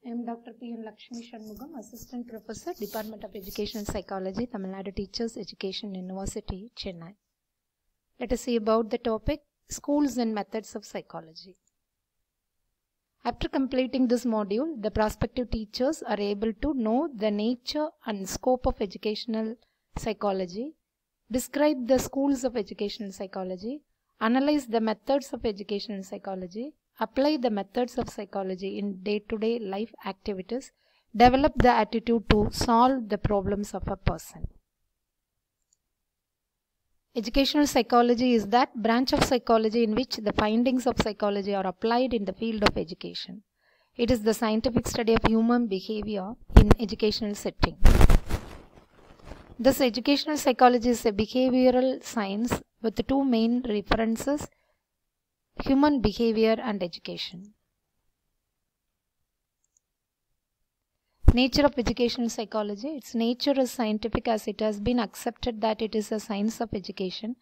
I am Dr. P. N. Lakshmi Shanmugam, Assistant Professor, Department of Educational Psychology, Tamil Nadu Teachers Education University, Chennai. Let us see about the topic, Schools and Methods of Psychology. After completing this module, the prospective teachers are able to know the nature and scope of educational psychology, describe the schools of educational psychology, analyze the methods of educational psychology, apply the methods of psychology in day-to-day life activities, develop the attitude to solve the problems of a person. Educational psychology is that branch of psychology in which the findings of psychology are applied in the field of education. It is the scientific study of human behavior in educational setting. Thus, educational psychology is a behavioral science with two main references: human behavior and education. Nature of educational psychology. Its nature is scientific as it has been accepted that it is a science of education.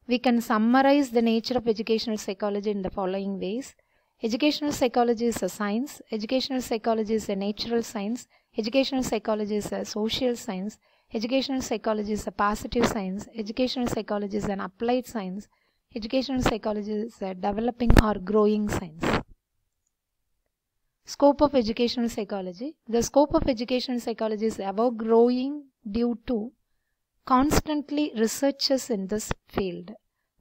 We can summarize the nature of educational psychology in the following ways. Educational psychology is a science. Educational psychology is a natural science. Educational psychology is a social science. Educational psychology is a positive science. Educational psychology is an applied science. Educational psychology is a developing or growing science. Scope of educational psychology. The scope of educational psychology is ever growing due to constantly researches in this field.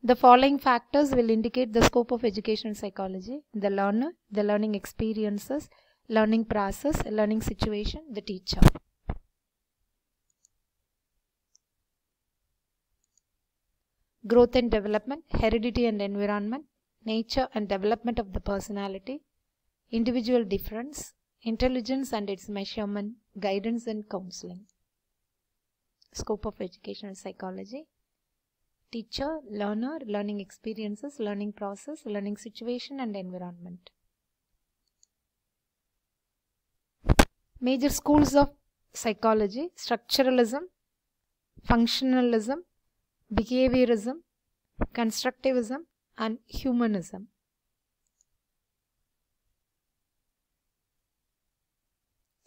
The following factors will indicate the scope of educational psychology: the learner, the learning experiences, learning process, learning situation, the teacher. Growth and development, heredity and environment, nature and development of the personality, individual difference, intelligence and its measurement, guidance and counseling. Scope of educational psychology: teacher, learner, learning experiences, learning process, learning situation and environment. Major schools of psychology: structuralism, functionalism, behaviorism, constructivism and humanism.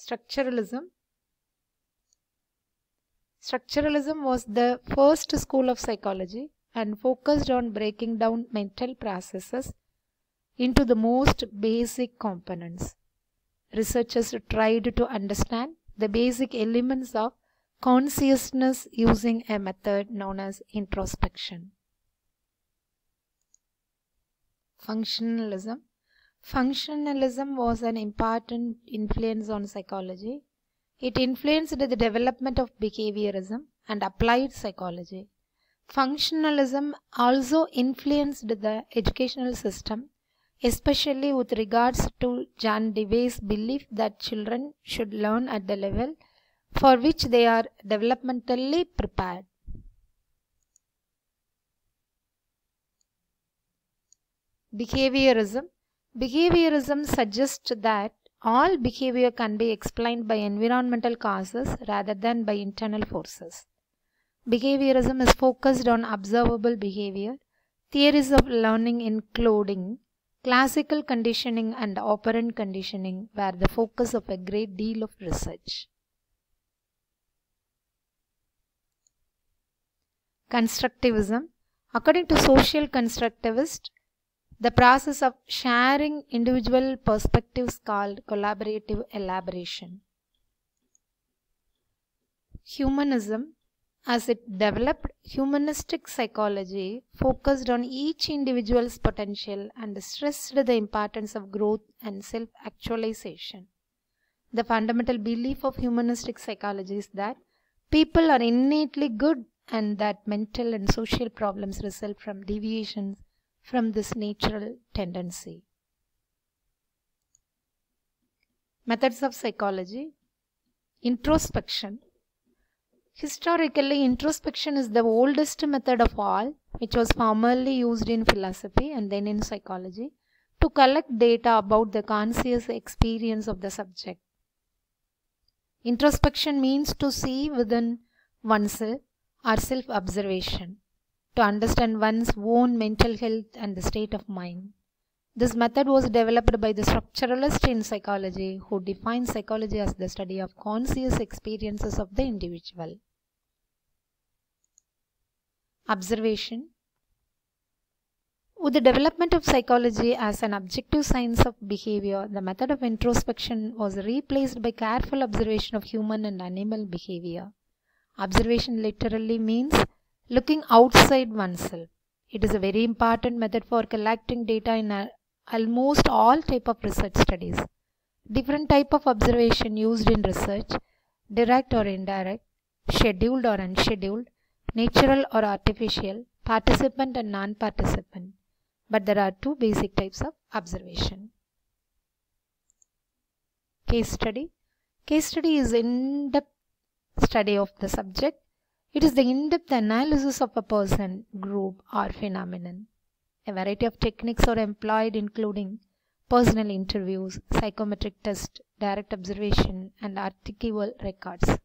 Structuralism. Structuralism was the first school of psychology and focused on breaking down mental processes into the most basic components. Researchers tried to understand the basic elements of consciousness using a method known as introspection. Functionalism. Functionalism was an important influence on psychology. It influenced the development of behaviorism and applied psychology. Functionalism also influenced the educational system, especially with regards to John Dewey's belief that children should learn at the level for which they are developmentally prepared. Behaviorism. Behaviorism suggests that all behavior can be explained by environmental causes rather than by internal forces. Behaviorism is focused on observable behavior, theories of learning including classical conditioning and operant conditioning were the focus of a great deal of research. Constructivism. According to social constructivists, the process of sharing individual perspectives called collaborative elaboration. Humanism. As it developed, humanistic psychology focused on each individual's potential and stressed the importance of growth and self-actualization. The fundamental belief of humanistic psychology is that people are innately good and that mental and social problems result from deviations from this natural tendency. Methods of psychology. Introspection. Historically, introspection is the oldest method of all, which was formerly used in philosophy and then in psychology to collect data about the conscious experience of the subject. Introspection means to see within oneself or self-observation, to understand one's own mental health and the state of mind. This method was developed by the structuralists in psychology who define psychology as the study of conscious experiences of the individual. Observation. With the development of psychology as an objective science of behavior, the method of introspection was replaced by careful observation of human and animal behavior. Observation literally means looking outside oneself. It is a very important method for collecting data in almost all type of research studies. Different type of observation used in research, direct or indirect, scheduled or unscheduled, natural or artificial, participant and non-participant. But there are two basic types of observation. Case study. Case study is in-depth study of the subject. It is the in-depth analysis of a person, group or phenomenon. A variety of techniques are employed including personal interviews, psychometric tests, direct observation and archival records.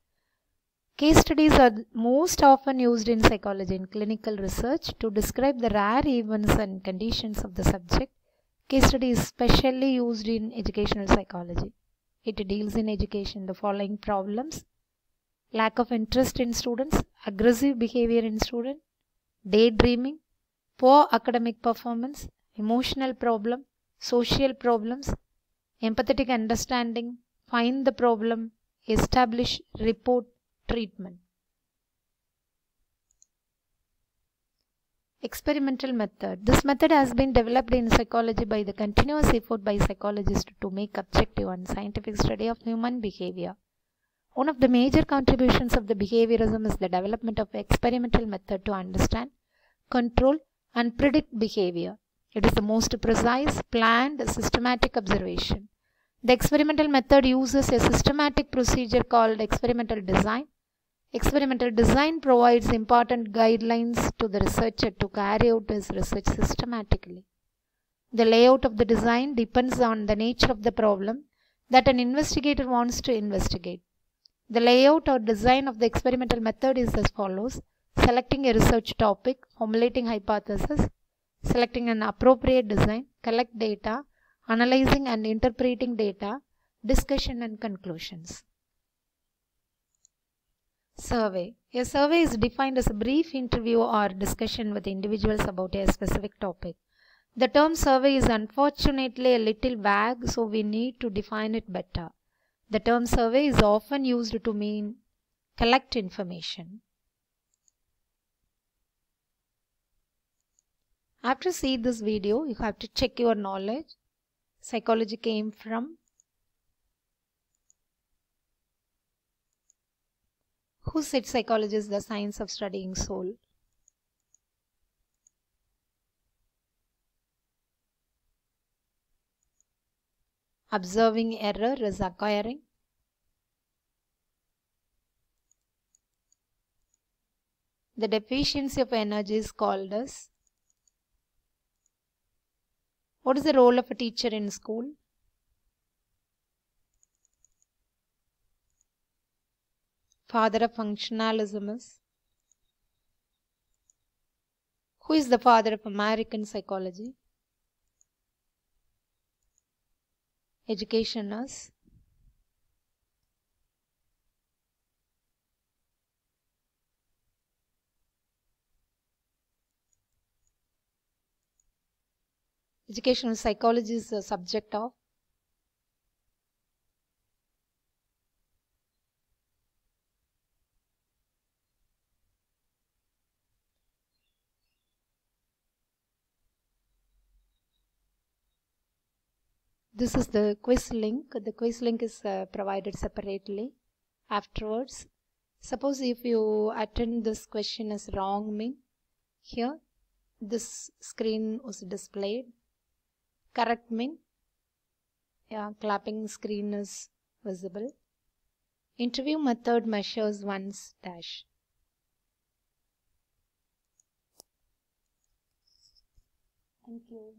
Case studies are most often used in psychology in clinical research to describe the rare events and conditions of the subject. Case study is specially used in educational psychology. It deals in education the following problems: lack of interest in students, aggressive behavior in students, daydreaming, poor academic performance, emotional problem, social problems, empathetic understanding, find the problem, establish, report, treatment. Experimental method. This method has been developed in psychology by the continuous effort by psychologists to make objective and scientific study of human behavior. One of the major contributions of the behaviorism is the development of experimental method to understand, control and predict behavior. It is the most precise, planned, systematic observation. The experimental method uses a systematic procedure called experimental design. Experimental design provides important guidelines to the researcher to carry out his research systematically. The layout of the design depends on the nature of the problem that an investigator wants to investigate. The layout or design of the experimental method is as follows: selecting a research topic, formulating hypothesis, selecting an appropriate design, collect data, analyzing and interpreting data, discussion and conclusions. Survey. A survey is defined as a brief interview or discussion with individuals about a specific topic. The term survey is unfortunately a little vague, so we need to define it better. The term survey is often used to mean collect information. After seeing this video, you have to check your knowledge. Psychology came from. Who said psychology is the science of studying soul? Observing error is acquiring. The deficiency of energy is called as. What is the role of a teacher in school? Father of functionalism is. Who is the father of American psychology? Education is. Educational psychology is the subject of. This is the quiz link. The quiz link is provided separately afterwards. Suppose if you attend this question as wrong mean, here this screen was displayed. Correct mean, clapping screen is visible. Interview method measures one's dash. Thank you.